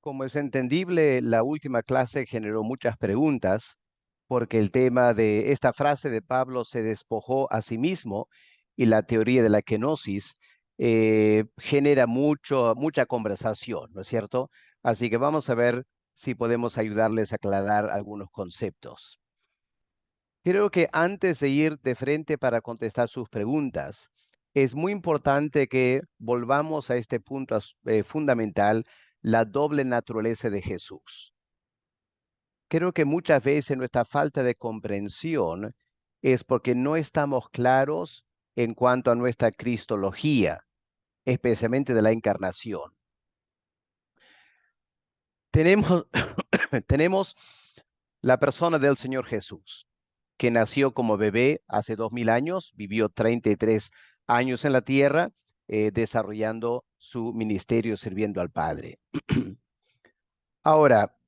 Como es entendible, la última clase generó muchas preguntas porque el tema de esta frase de Pablo se despojó a sí mismo y la teoría de la kenosis genera mucha conversación, ¿no es cierto? Así que vamos a ver si podemos ayudarles a aclarar algunos conceptos. Creo que antes de ir de frente para contestar sus preguntas, es muy importante que volvamos a este punto fundamental, la doble naturaleza de Jesús. Creo que muchas veces nuestra falta de comprensión es porque no estamos claros en cuanto a nuestra cristología, especialmente de la encarnación. Tenemos, tenemos la persona del Señor Jesús, que nació como bebé hace 2000 años, vivió 33 años en la tierra, desarrollando su ministerio sirviendo al Padre. Ahora,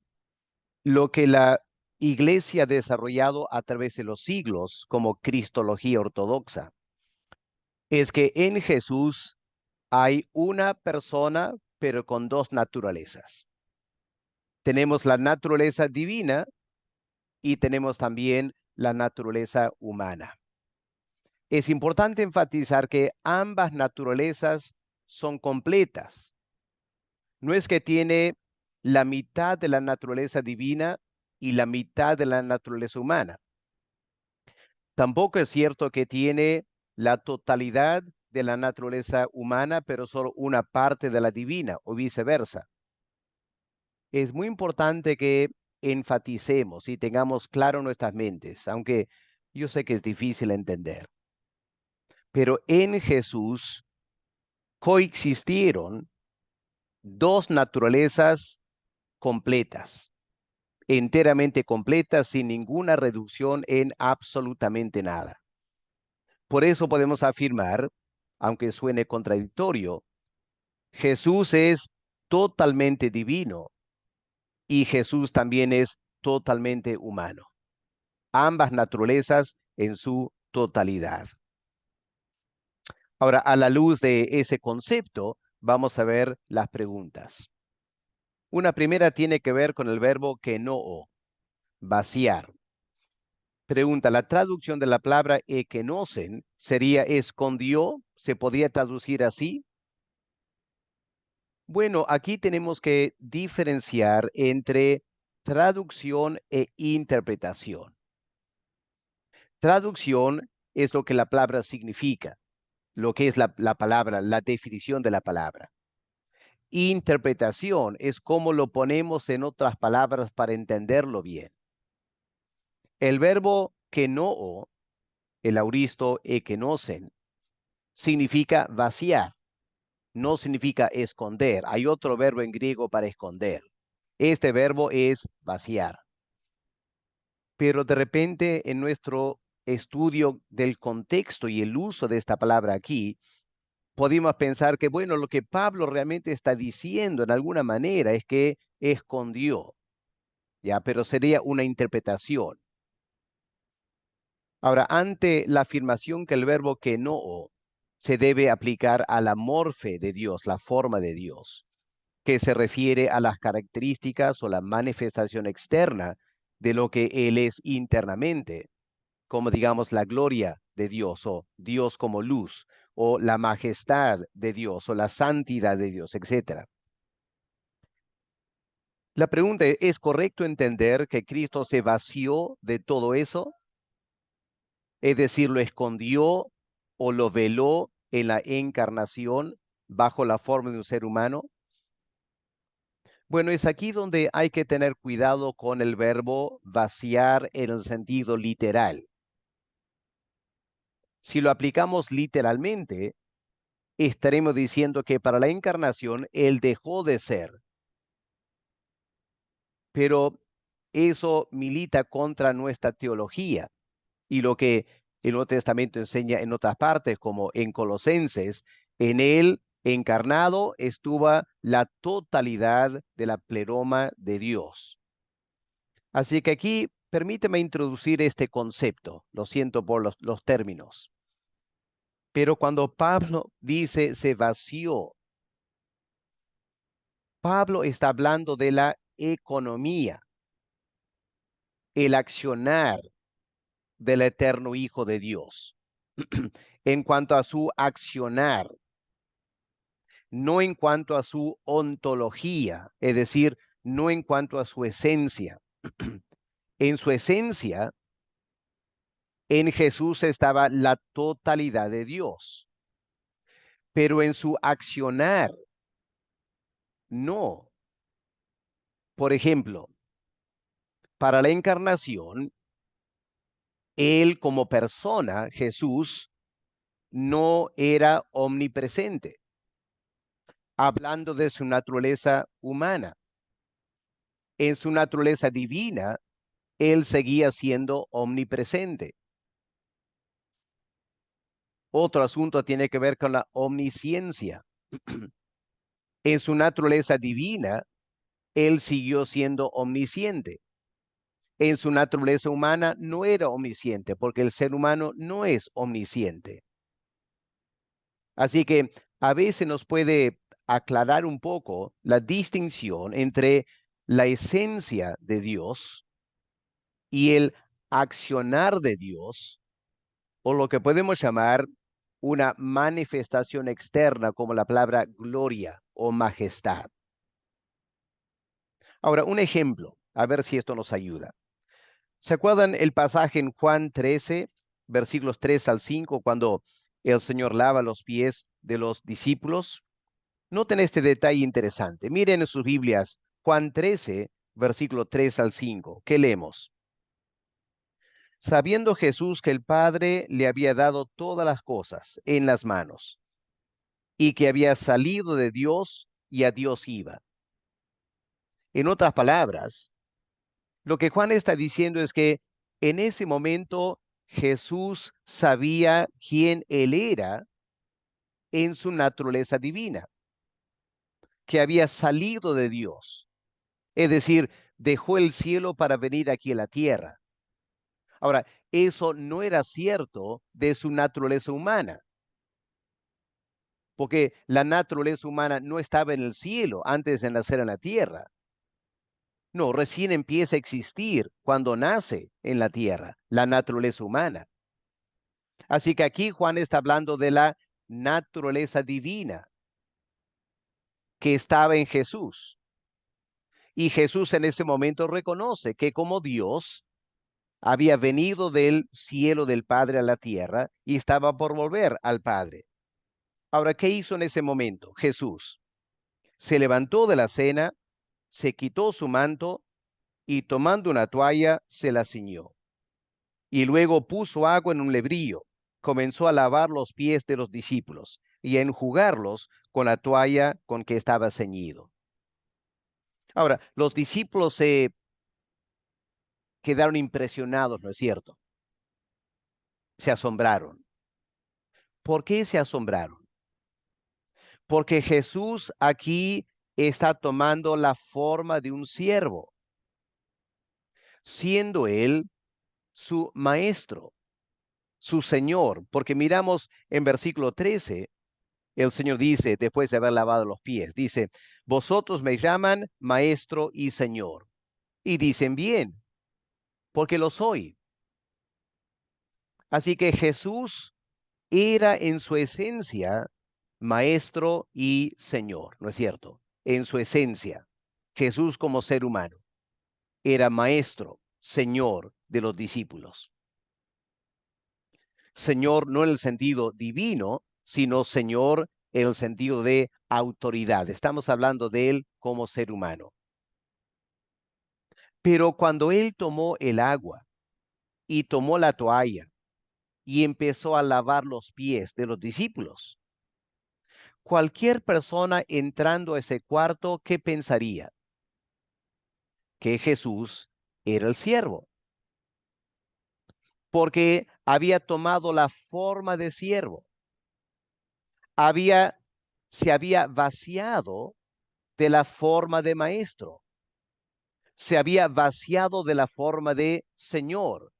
lo que la Iglesia ha desarrollado a través de los siglos como cristología ortodoxa es que en Jesús hay una persona, pero con dos naturalezas. Tenemos la naturaleza divina y tenemos también la naturaleza humana. Es importante enfatizar que ambas naturalezas son completas. No es que tiene la mitad de la naturaleza divina y la mitad de la naturaleza humana. Tampoco es cierto que tiene la totalidad de la naturaleza humana, pero solo una parte de la divina o viceversa. Es muy importante que enfaticemos y tengamos claro nuestras mentes, aunque yo sé que es difícil entender. Pero en Jesús coexistieron dos naturalezas completas, enteramente completas, sin ninguna reducción en absolutamente nada. Por eso podemos afirmar, aunque suene contradictorio, Jesús es totalmente divino y Jesús también es totalmente humano. Ambas naturalezas en su totalidad. Ahora, a la luz de ese concepto, vamos a ver las preguntas. Una primera tiene que ver con el verbo kenoo, vaciar. Pregunta, la traducción de la palabra ekenosen sería escondió, ¿se podría traducir así? Bueno, aquí tenemos que diferenciar entre traducción e interpretación. Traducción es lo que la palabra significa, lo que es la palabra, la definición de la palabra. Interpretación es cómo lo ponemos en otras palabras para entenderlo bien. El verbo kenoo, el auristo ekenosen, significa vaciar, no significa esconder. Hay otro verbo en griego para esconder. Este verbo es vaciar. Pero de repente en nuestro estudio del contexto y el uso de esta palabra aquí, podemos pensar que, bueno, lo que Pablo realmente está diciendo en alguna manera es que escondió, ¿ya? Pero sería una interpretación. Ahora, ante la afirmación que el verbo kenoo se debe aplicar a la morfe de Dios, la forma de Dios, que se refiere a las características o la manifestación externa de lo que Él es internamente, como digamos la gloria de Dios o Dios como luz o la majestad de Dios o la santidad de Dios, etcétera. La pregunta ¿es correcto entender que Cristo se vació de todo eso? Es decir, lo escondió o lo veló en la encarnación bajo la forma de un ser humano. Bueno, es aquí donde hay que tener cuidado con el verbo vaciar en el sentido literal. Si lo aplicamos literalmente, estaremos diciendo que para la encarnación Él dejó de ser. Pero eso milita contra nuestra teología y lo que el Nuevo Testamento enseña en otras partes, como en Colosenses, en Él encarnado estuvo la totalidad de la pleroma de Dios. Así que aquí permíteme introducir este concepto. Lo siento por los términos. Pero cuando Pablo dice se vació, Pablo está hablando de la economía, el accionar del eterno Hijo de Dios. En cuanto a su accionar, no en cuanto a su ontología, es decir, no en cuanto a su esencia. En su esencia, en Jesús estaba la totalidad de Dios, pero en su accionar, no. Por ejemplo, para la encarnación, Él como persona, Jesús, no era omnipresente, hablando de su naturaleza humana. En su naturaleza divina, Él seguía siendo omnipresente. Otro asunto tiene que ver con la omnisciencia. En su naturaleza divina, Él siguió siendo omnisciente. En su naturaleza humana no era omnisciente, porque el ser humano no es omnisciente. Así que a veces nos puede aclarar un poco la distinción entre la esencia de Dios y el accionar de Dios, o lo que podemos llamar una manifestación externa, como la palabra gloria o majestad. Ahora, un ejemplo, a ver si esto nos ayuda. ¿Se acuerdan el pasaje en Juan 13, versículos 3 al 5, cuando el Señor lava los pies de los discípulos? Noten este detalle interesante. Miren en sus Biblias, Juan 13, versículo 3 al 5. ¿Qué leemos? Sabiendo Jesús que el Padre le había dado todas las cosas en las manos y que había salido de Dios y a Dios iba. En otras palabras, lo que Juan está diciendo es que en ese momento Jesús sabía quién él era en su naturaleza divina, que había salido de Dios. Es decir, dejó el cielo para venir aquí a la tierra. Ahora, eso no era cierto de su naturaleza humana, porque la naturaleza humana no estaba en el cielo antes de nacer en la tierra. No, recién empieza a existir cuando nace en la tierra la naturaleza humana. Así que aquí Juan está hablando de la naturaleza divina que estaba en Jesús. Y Jesús en ese momento reconoce que como Dios había venido del cielo del Padre a la tierra y estaba por volver al Padre. Ahora, ¿qué hizo en ese momento? Jesús se levantó de la cena, se quitó su manto y tomando una toalla se la ciñó. Y luego puso agua en un lebrillo, comenzó a lavar los pies de los discípulos y a enjugarlos con la toalla con que estaba ceñido. Ahora, los discípulos se quedaron impresionados, ¿no es cierto? Se asombraron. ¿Por qué se asombraron? Porque Jesús aquí está tomando la forma de un siervo, siendo él su maestro, su Señor, porque miramos en versículo 13, el Señor dice, después de haber lavado los pies, dice, vosotros me llaman maestro y Señor. Y dicen bien, porque lo soy. Así que Jesús era en su esencia maestro y Señor, ¿no es cierto? En su esencia, Jesús como ser humano era maestro, Señor de los discípulos. Señor no en el sentido divino, sino Señor en el sentido de autoridad. Estamos hablando de Él como ser humano. Pero cuando Él tomó el agua y tomó la toalla y empezó a lavar los pies de los discípulos, cualquier persona entrando a ese cuarto, ¿qué pensaría? Que Jesús era el siervo, porque había tomado la forma de siervo, había, se había vaciado de la forma de maestro, se había vaciado de la forma de Señor,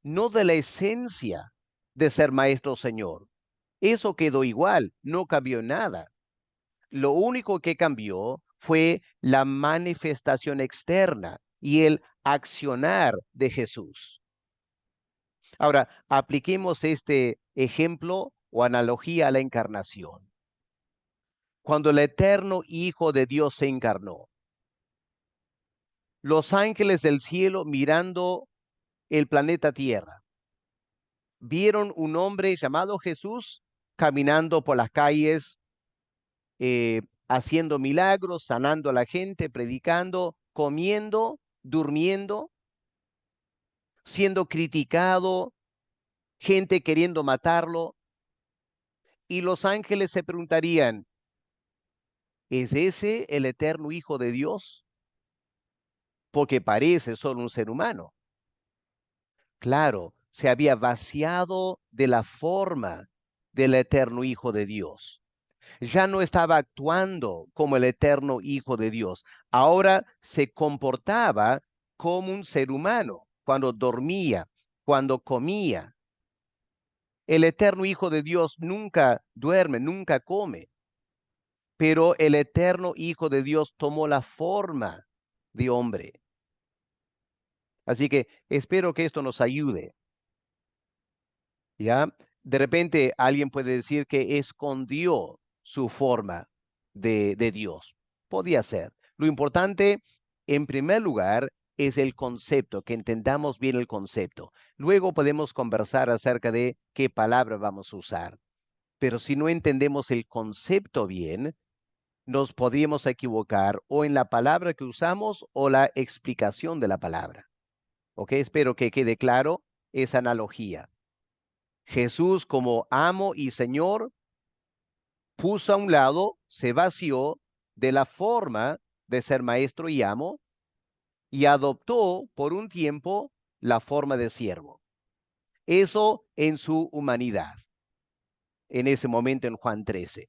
no de la esencia de ser maestro Señor. Eso quedó igual, no cambió nada. Lo único que cambió fue la manifestación externa y el accionar de Jesús. Ahora, apliquemos este ejemplo o analogía a la encarnación. Cuando el eterno Hijo de Dios se encarnó, los ángeles del cielo mirando el planeta Tierra, vieron un hombre llamado Jesús caminando por las calles, haciendo milagros, sanando a la gente, predicando, comiendo, durmiendo, siendo criticado, gente queriendo matarlo. Y los ángeles se preguntarían, ¿es ese el eterno Hijo de Dios? Porque parece solo un ser humano. Claro, se había vaciado de la forma del eterno Hijo de Dios. Ya no estaba actuando como el eterno Hijo de Dios. Ahora se comportaba como un ser humano cuando dormía, cuando comía. El eterno Hijo de Dios nunca duerme, nunca come, pero el eterno Hijo de Dios tomó la forma de hombre. Así que espero que esto nos ayude. ¿Ya? De repente alguien puede decir que escondió su forma de Dios. Podía ser. Lo importante, en primer lugar, es el concepto, que entendamos bien el concepto. Luego podemos conversar acerca de qué palabra vamos a usar. Pero si no entendemos el concepto bien, nos podríamos equivocar o en la palabra que usamos o la explicación de la palabra. ¿Ok? Espero que quede claro esa analogía. Jesús como amo y Señor puso a un lado, se vació de la forma de ser maestro y amo y adoptó por un tiempo la forma de siervo. Eso en su humanidad, en ese momento en Juan 13.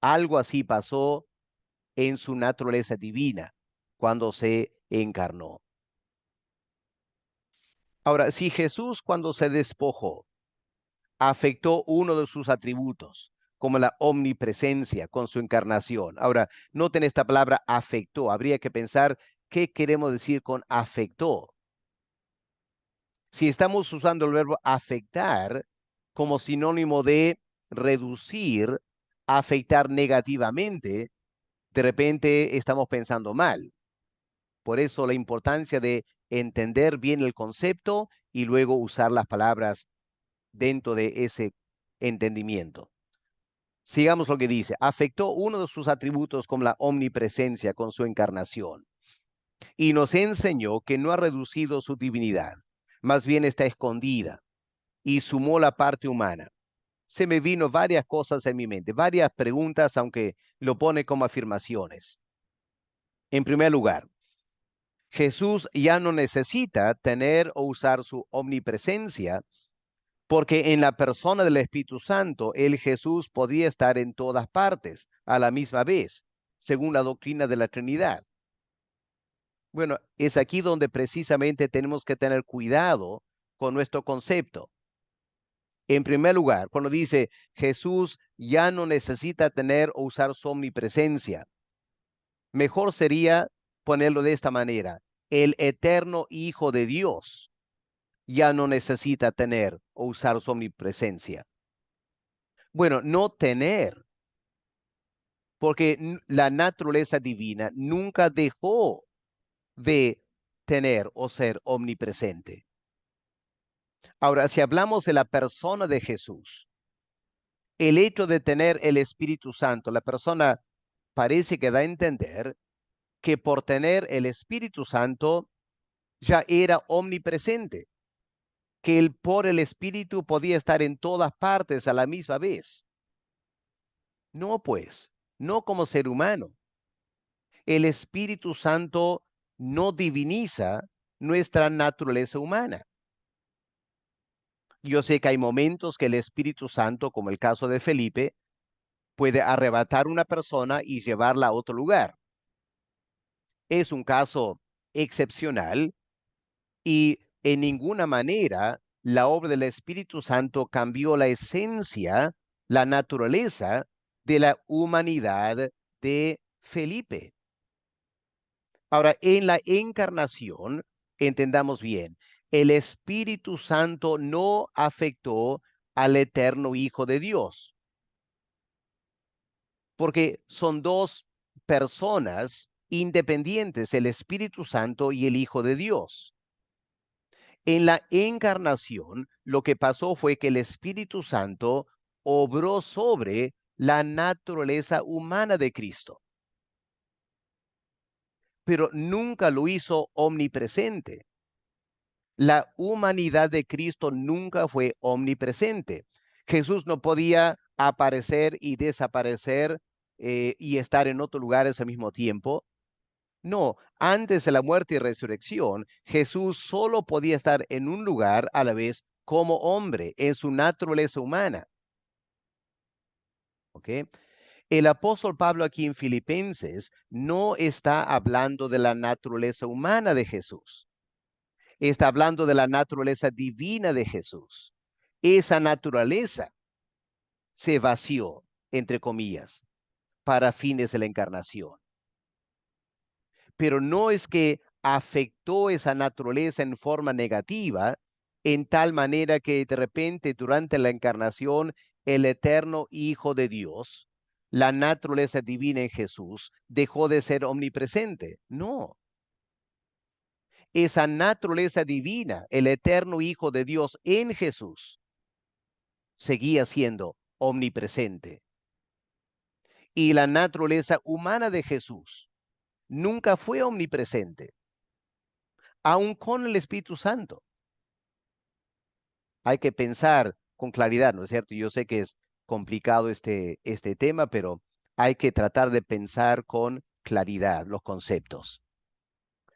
Algo así pasó en su naturaleza divina cuando se encarnó. Ahora, si Jesús cuando se despojó afectó uno de sus atributos, como la omnipresencia con su encarnación. Ahora, noten esta palabra afectó. Habría que pensar qué queremos decir con afectó. Si estamos usando el verbo afectar como sinónimo de reducir, afectar negativamente, de repente estamos pensando mal. Por eso la importancia de entender bien el concepto y luego usar las palabras dentro de ese entendimiento. Sigamos lo que dice. Afectó uno de sus atributos como la omnipresencia con su encarnación y nos enseñó que no ha reducido su divinidad, más bien está escondida y sumó la parte humana. Se me vino varias cosas en mi mente, varias preguntas, aunque lo pone como afirmaciones. En primer lugar, Jesús ya no necesita tener o usar su omnipresencia porque en la persona del Espíritu Santo, el Jesús podía estar en todas partes a la misma vez, según la doctrina de la Trinidad. Bueno, es aquí donde precisamente tenemos que tener cuidado con nuestro concepto. En primer lugar, cuando dice Jesús ya no necesita tener o usar su omnipresencia, mejor sería ponerlo de esta manera. El eterno Hijo de Dios ya no necesita tener o usar su omnipresencia. Bueno, no tener, porque la naturaleza divina nunca dejó de tener o ser omnipresente. Ahora, si hablamos de la persona de Jesús, el hecho de tener el Espíritu Santo, la persona parece que da a entender que por tener el Espíritu Santo ya era omnipresente, que él por el Espíritu podía estar en todas partes a la misma vez. No, pues, no como ser humano. El Espíritu Santo no diviniza nuestra naturaleza humana. Yo sé que hay momentos que el Espíritu Santo, como el caso de Felipe, puede arrebatar una persona y llevarla a otro lugar. Es un caso excepcional y en ninguna manera la obra del Espíritu Santo cambió la esencia, la naturaleza de la humanidad de Felipe. Ahora, en la encarnación, entendamos bien, el Espíritu Santo no afectó al eterno Hijo de Dios, porque son dos personas independientes, el Espíritu Santo y el Hijo de Dios. En la encarnación, lo que pasó fue que el Espíritu Santo obró sobre la naturaleza humana de Cristo, pero nunca lo hizo omnipresente. La humanidad de Cristo nunca fue omnipresente. Jesús no podía aparecer y desaparecer y estar en otros lugares al mismo tiempo. No, antes de la muerte y resurrección, Jesús solo podía estar en un lugar a la vez como hombre, en su naturaleza humana. ¿Ok? El apóstol Pablo aquí en Filipenses no está hablando de la naturaleza humana de Jesús. Está hablando de la naturaleza divina de Jesús. Esa naturaleza se vació, entre comillas, para fines de la encarnación. Pero no es que afectó esa naturaleza en forma negativa, en tal manera que de repente durante la encarnación el eterno Hijo de Dios, la naturaleza divina en Jesús, dejó de ser omnipresente. No, esa naturaleza divina, el eterno Hijo de Dios en Jesús, seguía siendo omnipresente. Y la naturaleza humana de Jesús nunca fue omnipresente, aun con el Espíritu Santo. Hay que pensar con claridad, ¿no es cierto? Yo sé que es complicado este tema, pero hay que tratar de pensar con claridad los conceptos.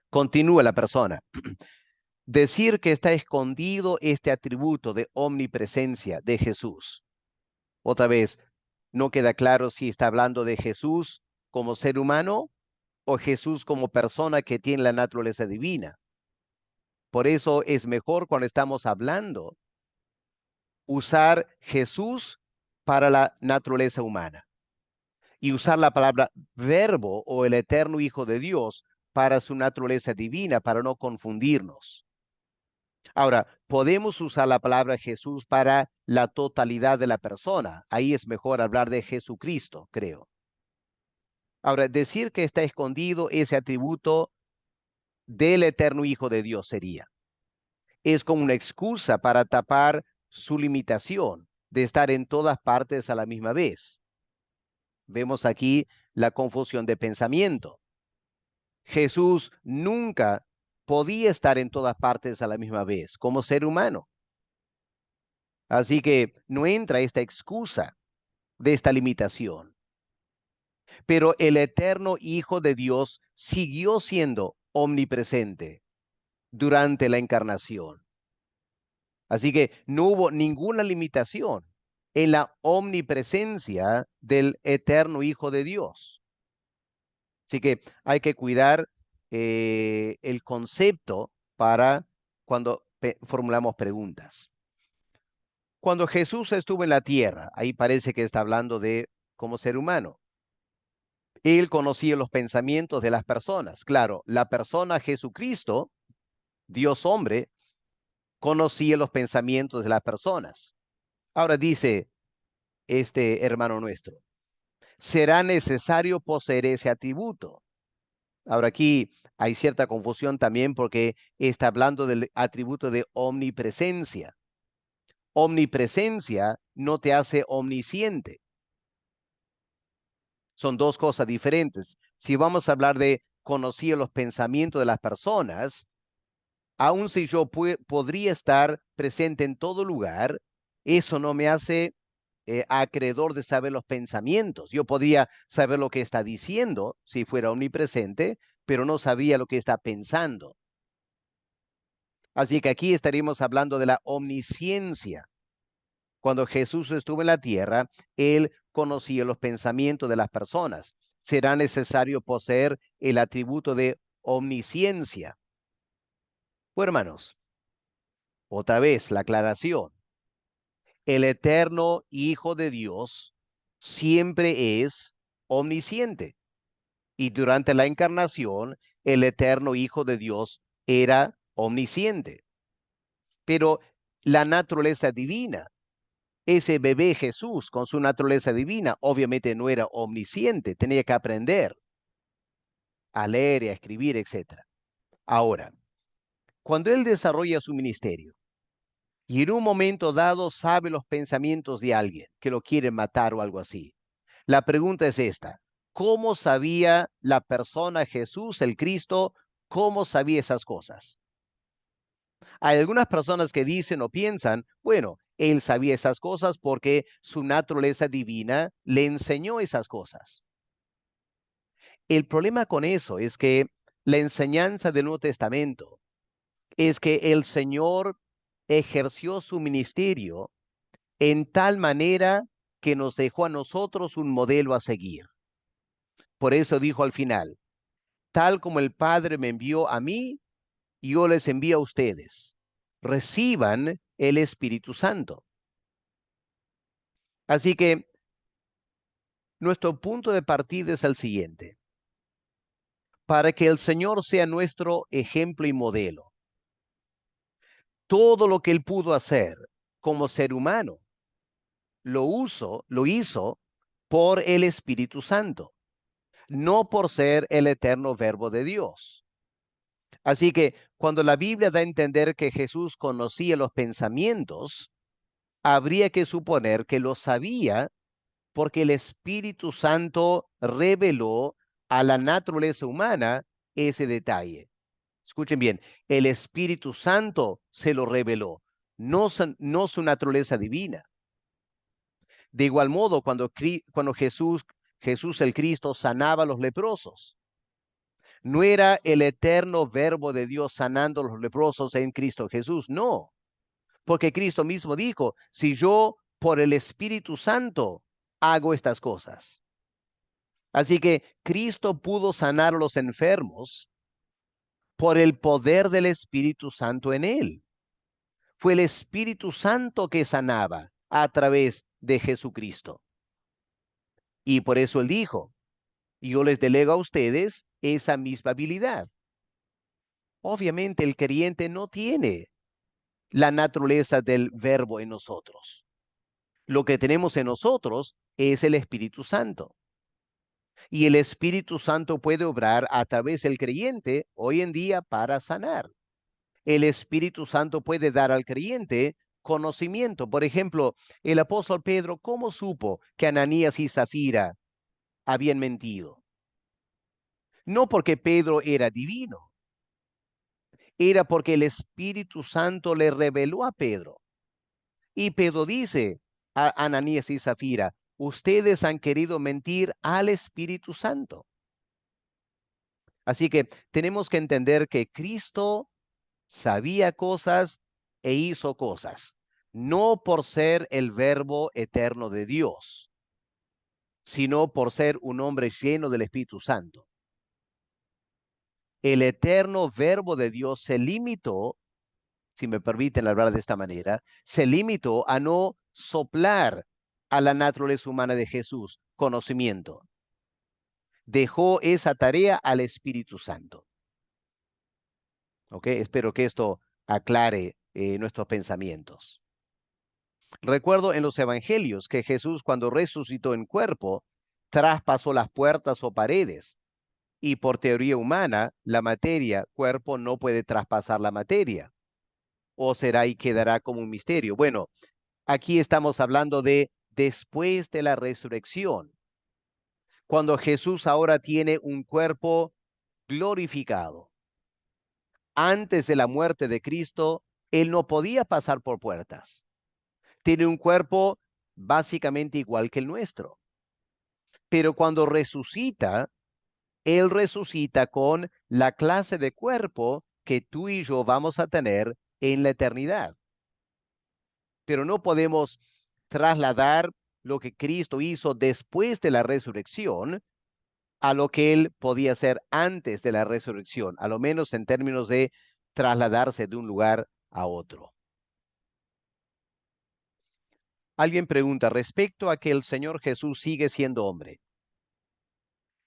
Continúa la persona. Decir que está escondido este atributo de omnipresencia de Jesús. Otra vez, no queda claro si está hablando de Jesús como ser humano o Jesús como persona que tiene la naturaleza divina. Por eso es mejor cuando estamos hablando usar Jesús para la naturaleza humana y usar la palabra verbo o el eterno Hijo de Dios para su naturaleza divina, para no confundirnos. Ahora, podemos usar la palabra Jesús para la totalidad de la persona. Ahí es mejor hablar de Jesucristo, creo. Ahora, decir que está escondido ese atributo del eterno Hijo de Dios sería. Es como una excusa para tapar su limitación de estar en todas partes a la misma vez. Vemos aquí la confusión de pensamiento. Jesús nunca podía estar en todas partes a la misma vez como ser humano. Así que no entra esta excusa de esta limitación. Pero el eterno Hijo de Dios siguió siendo omnipresente durante la encarnación. Así que no hubo ninguna limitación en la omnipresencia del eterno Hijo de Dios. Así que hay que cuidar el concepto para cuando formulamos preguntas. Cuando Jesús estuvo en la tierra, ahí parece que está hablando de como ser humano. Él conocía los pensamientos de las personas. Claro, la persona Jesucristo, Dios hombre, conocía los pensamientos de las personas. Ahora dice este hermano nuestro, será necesario poseer ese atributo. Ahora aquí hay cierta confusión también porque está hablando del atributo de omnipresencia. Omnipresencia no te hace omnisciente. Son dos cosas diferentes. Si vamos a hablar de conocer los pensamientos de las personas, aun si yo podría estar presente en todo lugar, eso no me hace acreedor de saber los pensamientos. Yo podía saber lo que está diciendo si fuera omnipresente, pero no sabía lo que está pensando. Así que aquí estaríamos hablando de la omnisciencia. Cuando Jesús estuvo en la tierra, él conocía los pensamientos de las personas. Será necesario poseer el atributo de omnisciencia. Pues hermanos, otra vez la aclaración. El eterno Hijo de Dios siempre es omnisciente. Y durante la encarnación, el eterno Hijo de Dios era omnisciente. Pero la naturaleza divina, ese bebé Jesús con su naturaleza divina, obviamente no era omnisciente, tenía que aprender a leer y a escribir, etcétera. Ahora, cuando él desarrolla su ministerio y en un momento dado sabe los pensamientos de alguien que lo quiere matar o algo así, la pregunta es esta: ¿cómo sabía la persona Jesús, el Cristo, cómo sabía esas cosas? Hay algunas personas que dicen o piensan, bueno, él sabía esas cosas porque su naturaleza divina le enseñó esas cosas. El problema con eso es que la enseñanza del Nuevo Testamento es que el Señor ejerció su ministerio en tal manera que nos dejó a nosotros un modelo a seguir. Por eso dijo al final: tal como el Padre me envió a mí, yo les envío a ustedes. Reciban el Espíritu Santo. Así que nuestro punto de partida es el siguiente: para que el Señor sea nuestro ejemplo y modelo. Todo lo que Él pudo hacer como ser humano, lo hizo por el Espíritu Santo, no por ser el eterno Verbo de Dios. Así que cuando la Biblia da a entender que Jesús conocía los pensamientos, habría que suponer que lo sabía porque el Espíritu Santo reveló a la naturaleza humana ese detalle. Escuchen bien, el Espíritu Santo se lo reveló, no su naturaleza divina. De igual modo, cuando Jesús el Cristo sanaba a los leprosos, no era el eterno Verbo de Dios sanando a los leprosos en Cristo Jesús, no, porque Cristo mismo dijo: si yo por el Espíritu Santo hago estas cosas. Así que Cristo pudo sanar a los enfermos por el poder del Espíritu Santo en él. Fue el Espíritu Santo que sanaba a través de Jesucristo. Y por eso él dijo: yo les delego a ustedes esa misma habilidad. Obviamente el creyente no tiene la naturaleza del Verbo en nosotros. Lo que tenemos en nosotros es el Espíritu Santo. Y el Espíritu Santo puede obrar a través del creyente hoy en día para sanar. El Espíritu Santo puede dar al creyente conocimiento. Por ejemplo, el apóstol Pedro, ¿cómo supo que Ananías y Zafira habían mentido? No porque Pedro era divino, era porque el Espíritu Santo le reveló a Pedro. Y Pedro dice a Ananías y Zafira: ustedes han querido mentir al Espíritu Santo. Así que tenemos que entender que Cristo sabía cosas e hizo cosas, no por ser el Verbo eterno de Dios, sino por ser un hombre lleno del Espíritu Santo. El eterno Verbo de Dios se limitó, si me permiten hablar de esta manera, se limitó a no soplar a la naturaleza humana de Jesús conocimiento. Dejó esa tarea al Espíritu Santo. ¿Ok? Espero que esto aclare nuestros pensamientos. Recuerdo en los evangelios que Jesús, cuando resucitó en cuerpo, traspasó las puertas o paredes. Y por teoría humana, la materia, cuerpo, no puede traspasar la materia. O será y quedará como un misterio. Bueno, aquí estamos hablando de después de la resurrección, cuando Jesús ahora tiene un cuerpo glorificado. Antes de la muerte de Cristo, él no podía pasar por puertas. Tiene un cuerpo básicamente igual que el nuestro. Pero cuando resucita, él resucita con la clase de cuerpo que tú y yo vamos a tener en la eternidad. Pero no podemos trasladar lo que Cristo hizo después de la resurrección a lo que él podía hacer antes de la resurrección, a lo menos en términos de trasladarse de un lugar a otro. Alguien pregunta respecto a que el Señor Jesús sigue siendo hombre.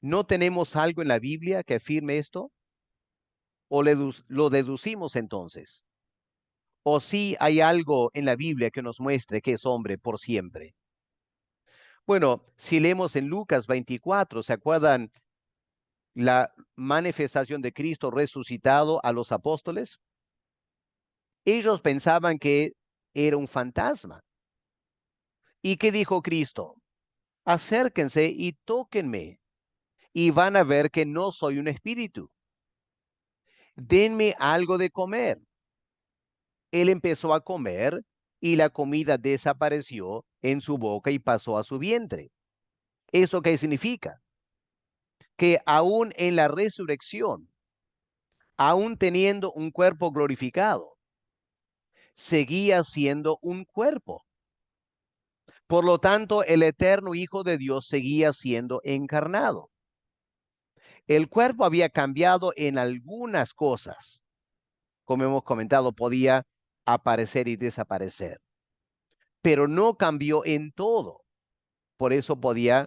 ¿No tenemos algo en la Biblia que afirme esto? ¿O lo deducimos entonces? ¿O sí hay algo en la Biblia que nos muestre que es hombre por siempre? Bueno, si leemos en Lucas 24, ¿se acuerdan la manifestación de Cristo resucitado a los apóstoles? Ellos pensaban que era un fantasma. ¿Y qué dijo Cristo? Acérquense y tóquenme, y van a ver que no soy un espíritu. Denme algo de comer. Él empezó a comer y la comida desapareció en su boca y pasó a su vientre. ¿Eso qué significa? Que aún en la resurrección, aún teniendo un cuerpo glorificado, seguía siendo un cuerpo. Por lo tanto, el eterno Hijo de Dios seguía siendo encarnado. El cuerpo había cambiado en algunas cosas. Como hemos comentado, podía aparecer y desaparecer, pero no cambió en todo. Por eso podía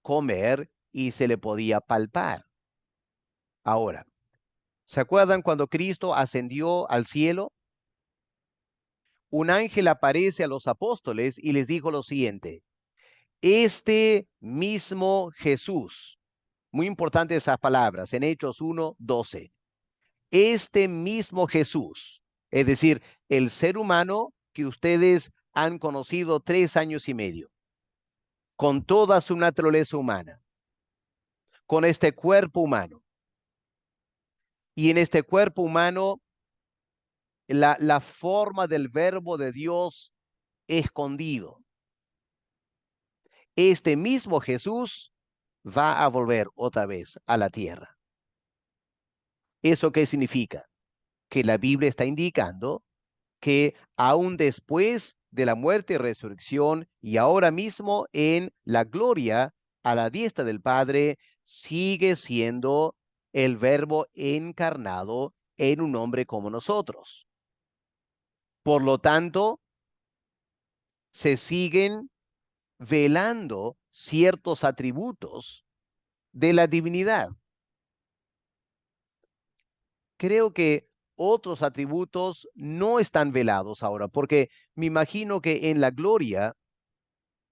comer y se le podía palpar. Ahora, ¿se acuerdan cuando Cristo ascendió al cielo? Un ángel aparece a los apóstoles y les dijo lo siguiente: este mismo Jesús, muy importante esas palabras, en Hechos 1:12, este mismo Jesús, es decir, el ser humano que ustedes han conocido 3 años y medio, con toda su naturaleza humana, con este cuerpo humano, y en este cuerpo humano la forma del verbo de Dios escondido. Este mismo Jesús va a volver otra vez a la tierra. ¿Eso qué significa? Que la Biblia está indicando que aún después de la muerte y resurrección y ahora mismo en la gloria a la diestra del Padre, sigue siendo el verbo encarnado en un hombre como nosotros. Por lo tanto, se siguen velando ciertos atributos de la divinidad. Creo que otros atributos no están velados ahora, porque me imagino que en la gloria,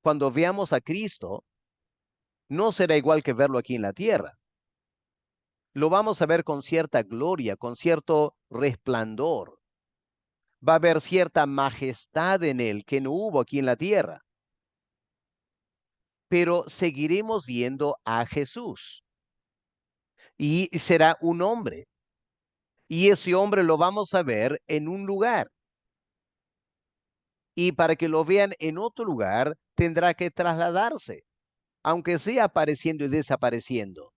cuando veamos a Cristo, no será igual que verlo aquí en la tierra. Lo vamos a ver con cierta gloria, con cierto resplandor. Va a haber cierta majestad en él que no hubo aquí en la tierra. Pero seguiremos viendo a Jesús y será un hombre. Y ese hombre lo vamos a ver en un lugar. Y para que lo vean en otro lugar, tendrá que trasladarse, aunque sea apareciendo y desapareciendo.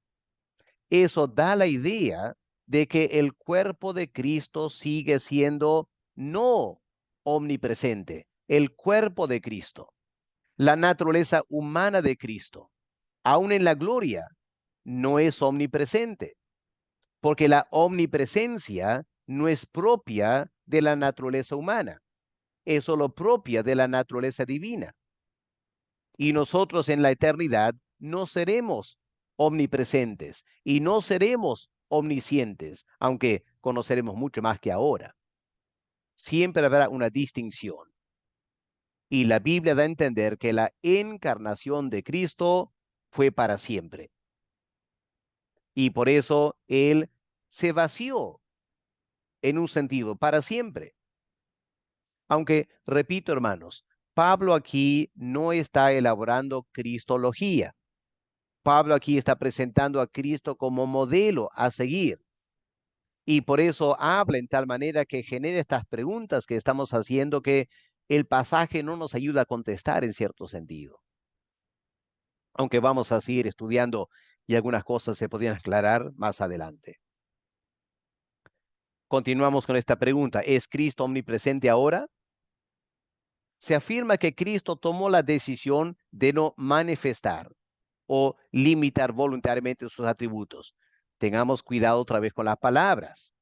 Eso da la idea de que el cuerpo de Cristo sigue siendo no omnipresente. El cuerpo de Cristo, la naturaleza humana de Cristo, aún en la gloria, no es omnipresente, porque la omnipresencia no es propia de la naturaleza humana, es solo propia de la naturaleza divina. Y nosotros en la eternidad no seremos omnipresentes y no seremos omniscientes, aunque conoceremos mucho más que ahora. Siempre habrá una distinción. Y la Biblia da a entender que la encarnación de Cristo fue para siempre. Y por eso Él se vació en un sentido para siempre. Aunque, repito, hermanos, Pablo aquí no está elaborando cristología. Pablo aquí está presentando a Cristo como modelo a seguir. Y por eso habla en tal manera que genera estas preguntas que estamos haciendo que el pasaje no nos ayuda a contestar en cierto sentido. Aunque vamos a seguir estudiando y algunas cosas se podrían aclarar más adelante. Continuamos con esta pregunta. ¿Es Cristo omnipresente ahora? Se afirma que Cristo tomó la decisión de no manifestar o limitar voluntariamente sus atributos. Tengamos cuidado otra vez con las palabras.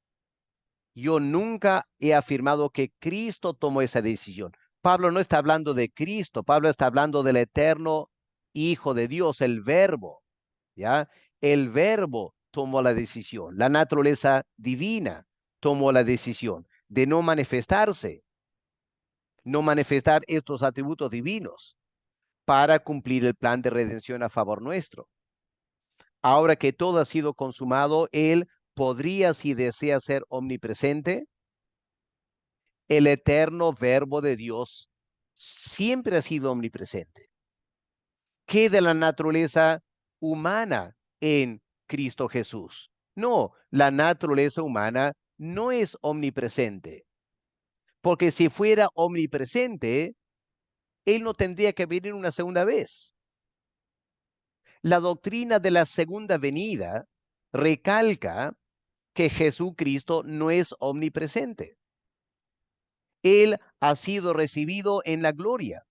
Yo nunca he afirmado que Cristo tomó esa decisión. Pablo no está hablando de Cristo, Pablo está hablando del eterno Hijo de Dios, el Verbo, ¿ya? El verbo tomó la decisión, la naturaleza divina tomó la decisión de no manifestarse, no manifestar estos atributos divinos para cumplir el plan de redención a favor nuestro. Ahora que todo ha sido consumado, Él podría, si desea, ser omnipresente. El eterno verbo de Dios siempre ha sido omnipresente. ¿Qué de la naturaleza humana en Cristo Jesús? No, la naturaleza humana no es omnipresente, porque si fuera omnipresente, Él no tendría que venir una segunda vez. La doctrina de la segunda venida recalca que Jesucristo no es omnipresente. Él ha sido recibido en la gloria.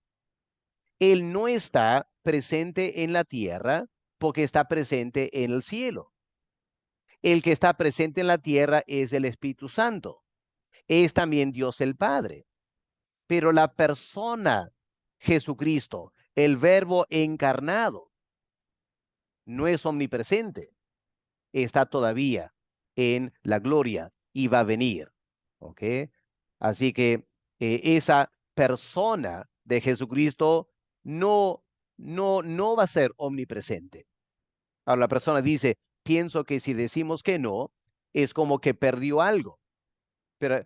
Él no está presente en la tierra porque está presente en el cielo. El que está presente en la tierra es el Espíritu Santo. Es también Dios el Padre. Pero la persona Jesucristo, el verbo encarnado, no es omnipresente. Está todavía en la gloria y va a venir. ¿Ok? Así que esa persona de Jesucristo no va a ser omnipresente. Ahora la persona dice, pienso que si decimos que no, es como que perdió algo. Pero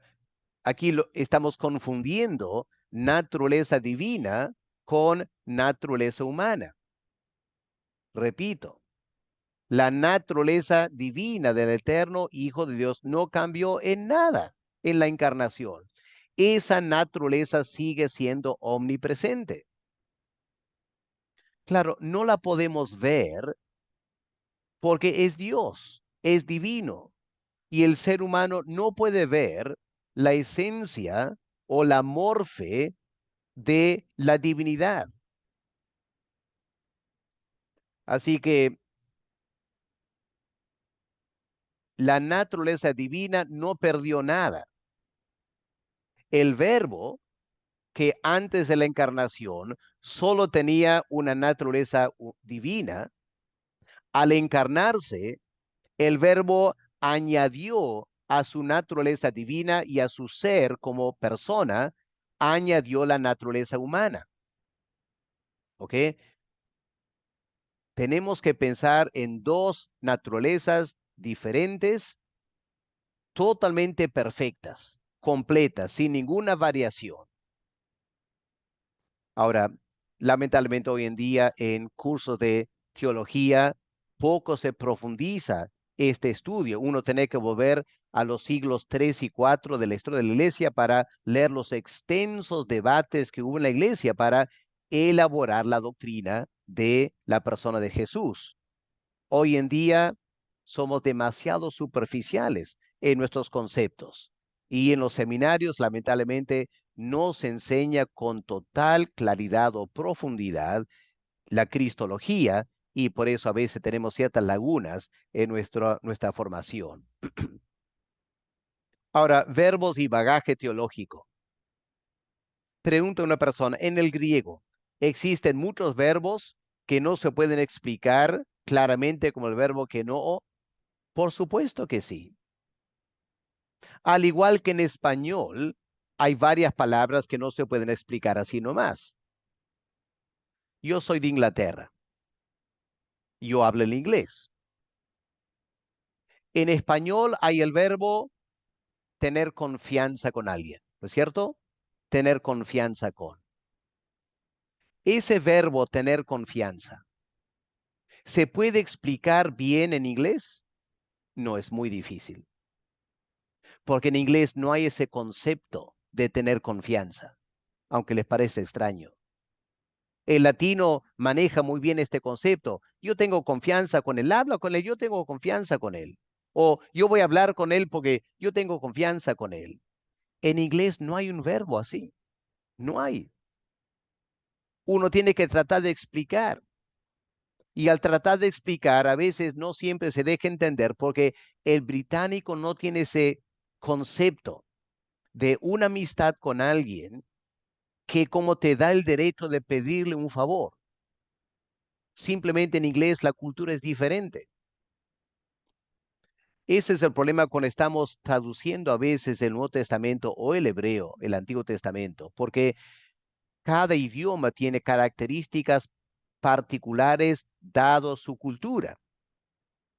aquí estamos confundiendo naturaleza divina con naturaleza humana. Repito, la naturaleza divina del eterno Hijo de Dios no cambió en nada en la encarnación. Esa naturaleza sigue siendo omnipresente. Claro, no la podemos ver porque es Dios, es divino, y el ser humano no puede ver la esencia o la morfe de la divinidad. Así que la naturaleza divina no perdió nada. El verbo que antes de la encarnación solo tenía una naturaleza divina, al encarnarse, el verbo añadió a su naturaleza divina y a su ser como persona, añadió la naturaleza humana. ¿Ok? Tenemos que pensar en dos naturalezas diferentes, totalmente perfectas, completas, sin ninguna variación. Ahora, lamentablemente hoy en día en cursos de teología poco se profundiza este estudio. Uno tiene que volver a los siglos 3 y 4 de la historia de la iglesia para leer los extensos debates que hubo en la iglesia para elaborar la doctrina de la persona de Jesús. Hoy en día somos demasiado superficiales en nuestros conceptos y en los seminarios, lamentablemente, no se enseña con total claridad o profundidad la cristología y por eso a veces tenemos ciertas lagunas en nuestra formación. Ahora, verbos y bagaje teológico. Pregunta una persona, en el griego, ¿existen muchos verbos que no se pueden explicar claramente como el verbo que no? Por supuesto que sí. Al igual que en español, hay varias palabras que no se pueden explicar así nomás. Yo soy de Inglaterra. Yo hablo el inglés. En español hay el verbo tener confianza con alguien, ¿no es cierto? Tener confianza con. Ese verbo tener confianza, ¿se puede explicar bien en inglés? No es muy difícil, porque en inglés no hay ese concepto de tener confianza, aunque les parece extraño. El latino maneja muy bien este concepto. Yo tengo confianza con él, habla con él, yo tengo confianza con él. O yo voy a hablar con él porque yo tengo confianza con él. En inglés no hay un verbo así. No hay. Uno tiene que tratar de explicar. Y al tratar de explicar, a veces no siempre se deja entender porque el británico no tiene ese concepto de una amistad con alguien que como te da el derecho de pedirle un favor. Simplemente en inglés la cultura es diferente. Ese es el problema cuando estamos traduciendo a veces el Nuevo Testamento o el hebreo, el Antiguo Testamento, porque cada idioma tiene características particulares dado su cultura.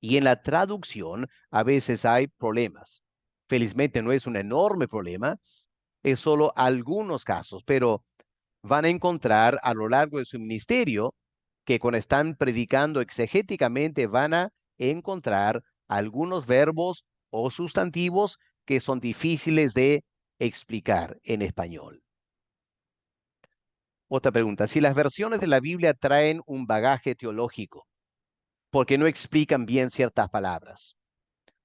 Y en la traducción a veces hay problemas. Felizmente no es un enorme problema, es solo algunos casos, pero van a encontrar a lo largo de su ministerio que cuando están predicando exegéticamente van a encontrar algunos verbos o sustantivos que son difíciles de explicar en español. Otra pregunta, si las versiones de la Biblia traen un bagaje teológico porque no explican bien ciertas palabras,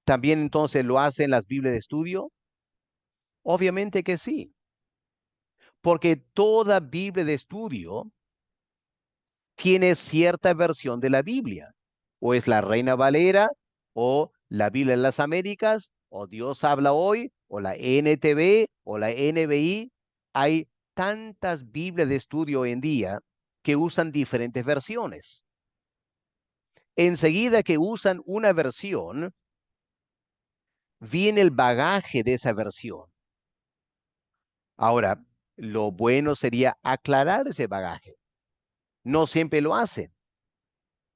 ¿también entonces lo hacen las Biblias de estudio? Obviamente que sí, porque toda Biblia de estudio tiene cierta versión de la Biblia, o es la Reina Valera, o la Biblia de las Américas, o Dios habla hoy, o la NTV, o la NBI. Hay tantas Biblias de estudio hoy en día que usan diferentes versiones. Enseguida que usan una versión, viene el bagaje de esa versión. Ahora, lo bueno sería aclarar ese bagaje. No siempre lo hacen.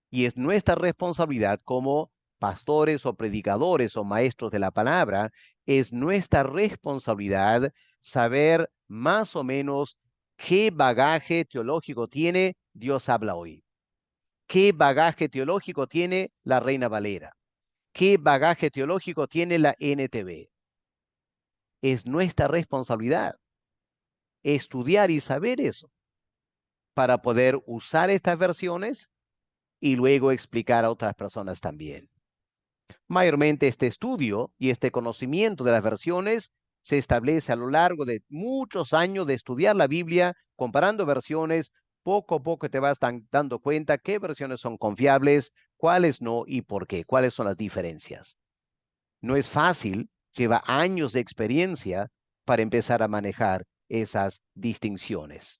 Y es nuestra responsabilidad como pastores o predicadores o maestros de la palabra, es nuestra responsabilidad saber más o menos qué bagaje teológico tiene Dios habla hoy. ¿Qué bagaje teológico tiene la Reina Valera? ¿Qué bagaje teológico tiene la NTV? Es nuestra responsabilidad estudiar y saber eso para poder usar estas versiones y luego explicar a otras personas también. Mayormente este estudio y este conocimiento de las versiones se establece a lo largo de muchos años de estudiar la Biblia, comparando versiones. Poco a poco te vas dando cuenta qué versiones son confiables, cuáles no y por qué, cuáles son las diferencias. No es fácil, lleva años de experiencia para empezar a manejar esas distinciones.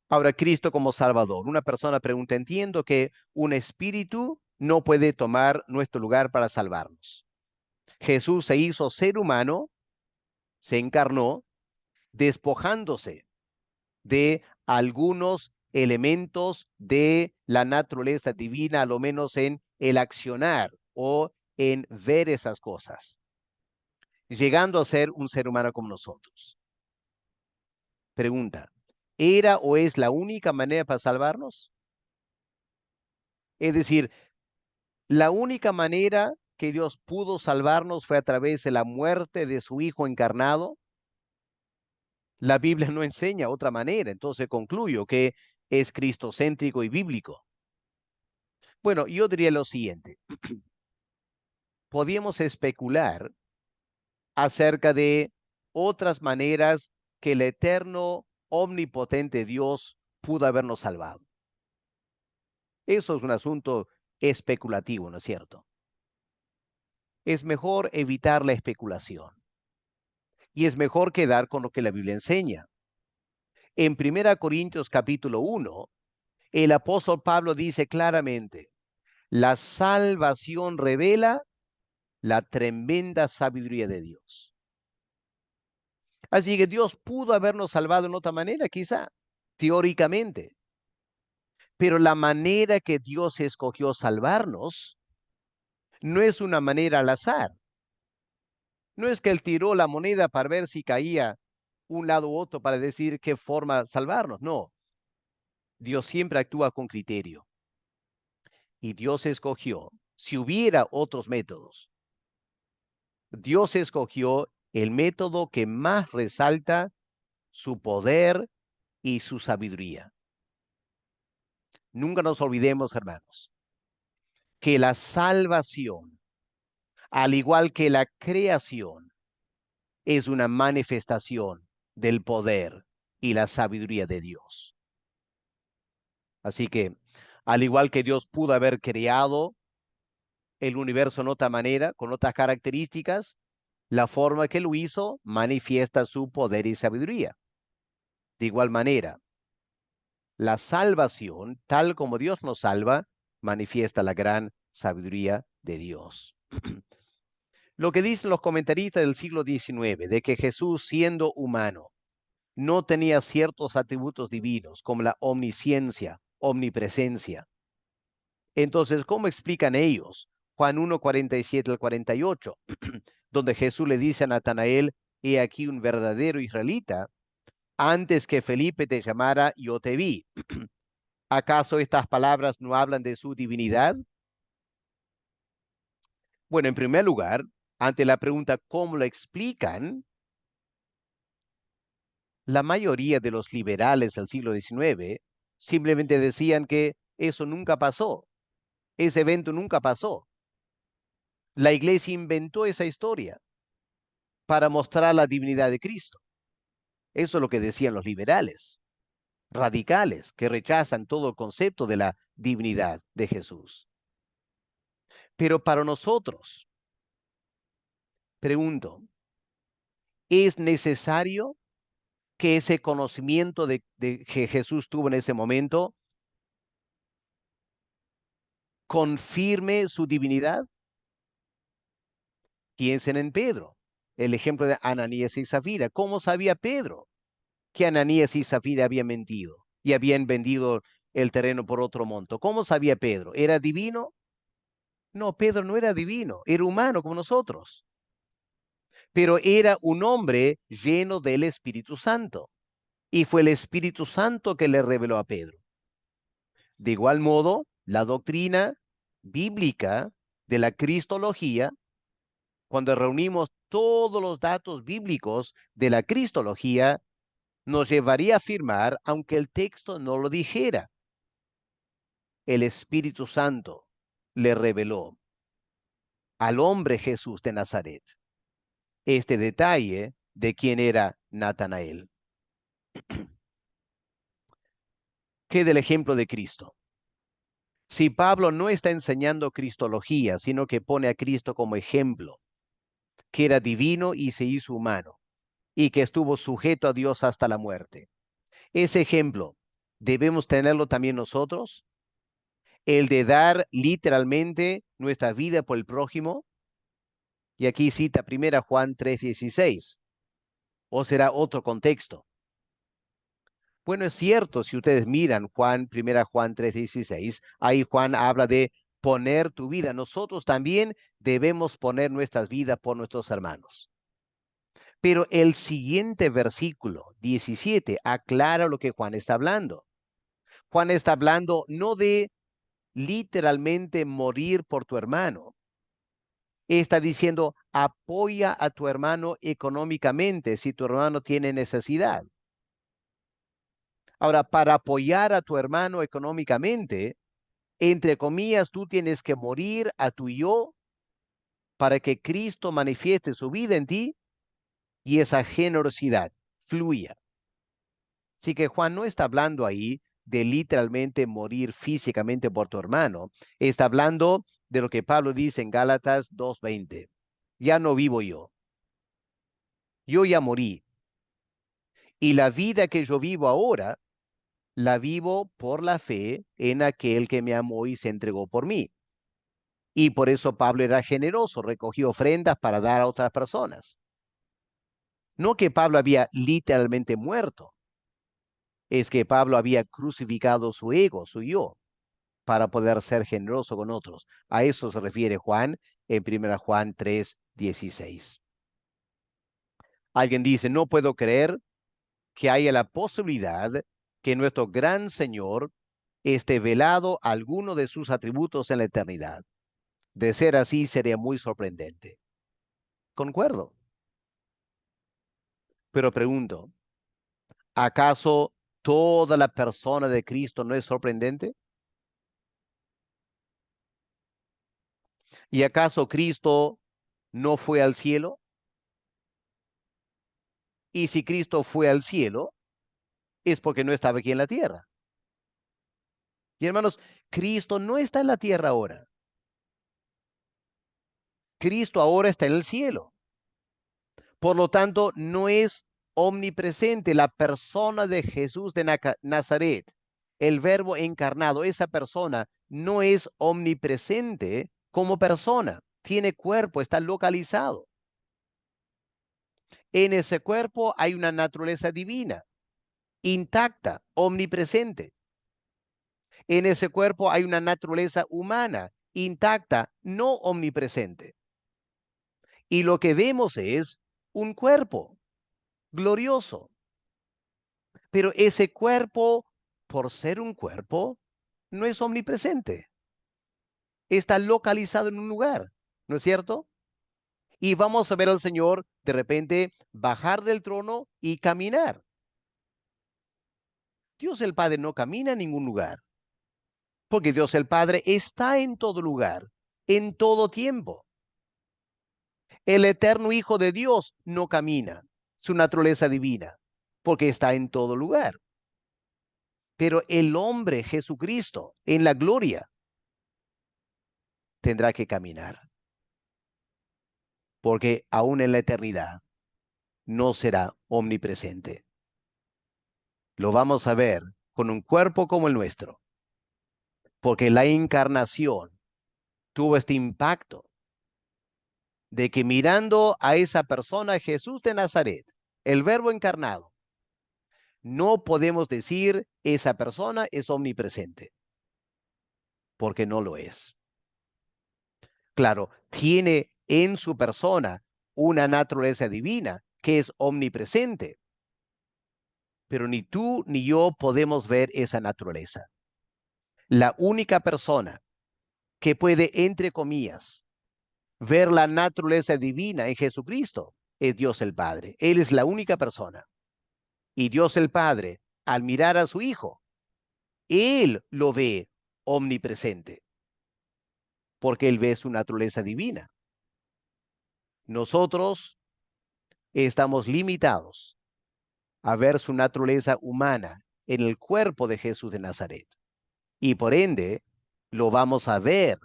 Ahora, Cristo como Salvador. Una persona pregunta, entiendo que un espíritu no puede tomar nuestro lugar para salvarnos. Jesús se hizo ser humano, se encarnó, despojándose de algunos elementos de la naturaleza divina, a lo menos en el accionar o en ver esas cosas, llegando a ser un ser humano como nosotros. Pregunta, ¿era o es la única manera para salvarnos? Es decir, la única manera que Dios pudo salvarnos fue a través de la muerte de su Hijo encarnado. La Biblia no enseña otra manera, entonces concluyo que es cristocéntrico y bíblico. Bueno, yo diría lo siguiente. Podíamos especular acerca de otras maneras que el eterno, omnipotente Dios pudo habernos salvado. Eso es un asunto especulativo, ¿no es cierto? Es mejor evitar la especulación y es mejor quedar con lo que la Biblia enseña. En 1 Corintios capítulo 1, el apóstol Pablo dice claramente, la salvación revela la tremenda sabiduría de Dios. Así que Dios pudo habernos salvado de otra manera, quizá, teóricamente, pero la manera que Dios escogió salvarnos no es una manera al azar. No es que Él tiró la moneda para ver si caía un lado u otro para decir qué forma salvarnos. No, Dios siempre actúa con criterio. Y Dios escogió, si hubiera otros métodos, Dios escogió el método que más resalta su poder y su sabiduría. Nunca nos olvidemos, hermanos, que la salvación, al igual que la creación, es una manifestación del poder y la sabiduría de Dios. Así que, al igual que Dios pudo haber creado el universo en otra manera, con otras características, la forma que lo hizo manifiesta su poder y sabiduría. De igual manera, la salvación, tal como Dios nos salva, manifiesta la gran sabiduría de Dios. Lo que dicen los comentaristas del siglo XIX, de que Jesús, siendo humano, no tenía ciertos atributos divinos, como la omnisciencia, omnipresencia. Entonces, ¿cómo explican ellos Juan 1, 47 al 48, donde Jesús le dice a Natanael, he aquí un verdadero israelita, antes que Felipe te llamara, yo te vi? ¿Acaso estas palabras no hablan de su divinidad? Bueno, en primer lugar, ante la pregunta ¿cómo lo explican? La mayoría de los liberales del siglo XIX simplemente decían que eso nunca pasó, ese evento nunca pasó. La iglesia inventó esa historia para mostrar la divinidad de Cristo. Eso es lo que decían los liberales, radicales, que rechazan todo el concepto de la divinidad de Jesús. Pero para nosotros, pregunto, ¿es necesario que ese conocimiento de que Jesús tuvo en ese momento confirme su divinidad? Piensen en Pedro, el ejemplo de Ananías y Zafira. ¿Cómo sabía Pedro que Ananías y Zafira habían mentido y habían vendido el terreno por otro monto? ¿Cómo sabía Pedro? ¿Era divino? No, Pedro no era divino, era humano como nosotros, pero era un hombre lleno del Espíritu Santo y fue el Espíritu Santo que le reveló a Pedro. De igual modo, la doctrina bíblica de la cristología, cuando reunimos todos los datos bíblicos de la cristología, nos llevaría a afirmar, aunque el texto no lo dijera, el Espíritu Santo le reveló al hombre Jesús de Nazaret este detalle de quién era Natanael. ¿Qué del ejemplo de Cristo? Si Pablo no está enseñando cristología, sino que pone a Cristo como ejemplo, que era divino y se hizo humano, y que estuvo sujeto a Dios hasta la muerte. Ese ejemplo, ¿debemos tenerlo también nosotros? El de dar literalmente nuestra vida por el prójimo. Y aquí cita 1 Juan 3:16. ¿O será otro contexto? Bueno, es cierto, si ustedes miran 1 Juan 3:16, ahí Juan habla de poner tu vida. Nosotros también debemos poner nuestras vidas por nuestros hermanos. Pero el siguiente versículo 17 aclara lo que Juan está hablando. Juan está hablando no de literalmente morir por tu hermano. Está diciendo, apoya a tu hermano económicamente si tu hermano tiene necesidad. Ahora, para apoyar a tu hermano económicamente, entre comillas, tú tienes que morir a tu yo para que Cristo manifieste su vida en ti y esa generosidad fluya. Así que Juan no está hablando ahí de literalmente morir físicamente por tu hermano. Está hablando de lo que Pablo dice en Gálatas 2:20. Ya no vivo yo ya morí. Y la vida que yo vivo ahora, la vivo por la fe en aquel que me amó y se entregó por mí. Y por eso Pablo era generoso, recogió ofrendas para dar a otras personas. No que Pablo había literalmente muerto, es que Pablo había crucificado su ego, su yo, para poder ser generoso con otros. A eso se refiere Juan en 1 Juan 3:16. Alguien dice, no puedo creer que haya la posibilidad que nuestro gran Señor esté velado alguno de sus atributos en la eternidad. De ser así, sería muy sorprendente. Concuerdo. Pero pregunto, ¿acaso toda la persona de Cristo no es sorprendente? ¿Y acaso Cristo no fue al cielo? Y si Cristo fue al cielo, es porque no estaba aquí en la tierra. Y hermanos, Cristo no está en la tierra ahora. Cristo ahora está en el cielo. Por lo tanto, no es omnipresente la persona de Jesús de Nazaret, el verbo encarnado. Esa persona no es omnipresente como persona, tiene cuerpo, está localizado. En ese cuerpo hay una naturaleza divina, intacta, omnipresente. En ese cuerpo hay una naturaleza humana, intacta, no omnipresente. Y lo que vemos es un cuerpo glorioso. Pero ese cuerpo, por ser un cuerpo, no es omnipresente. Está localizado en un lugar, ¿no es cierto? Y vamos a ver al Señor de repente bajar del trono y caminar. Dios el Padre no camina en ningún lugar, porque Dios el Padre está en todo lugar, en todo tiempo. El eterno Hijo de Dios no camina, su naturaleza divina, porque está en todo lugar. Pero el hombre Jesucristo en la gloria tendrá que caminar, porque aún en la eternidad no será omnipresente. Lo vamos a ver con un cuerpo como el nuestro, porque la encarnación tuvo este impacto de que mirando a esa persona, Jesús de Nazaret, el verbo encarnado, no podemos decir esa persona es omnipresente, porque no lo es. Claro, tiene en su persona una naturaleza divina que es omnipresente, pero ni tú ni yo podemos ver esa naturaleza. La única persona que puede, entre comillas, ver la naturaleza divina en Jesucristo es Dios el Padre. Él es la única persona. Y Dios el Padre, al mirar a su Hijo, Él lo ve omnipresente, porque Él ve su naturaleza divina. Nosotros estamos limitados a ver su naturaleza humana en el cuerpo de Jesús de Nazaret. Y por ende, lo vamos a ver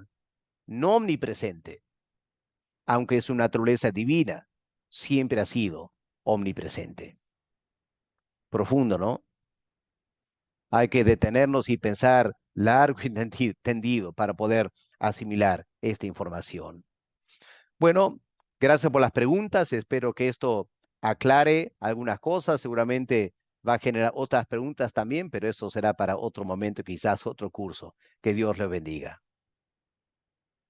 no omnipresente, aunque su naturaleza divina siempre ha sido omnipresente. Profundo, ¿no? Hay que detenernos y pensar largo y tendido para poder asimilar esta información. Bueno, gracias por las preguntas. Espero que esto aclare algunas cosas. Seguramente va a generar otras preguntas también, pero eso será para otro momento, quizás otro curso. Que Dios le bendiga.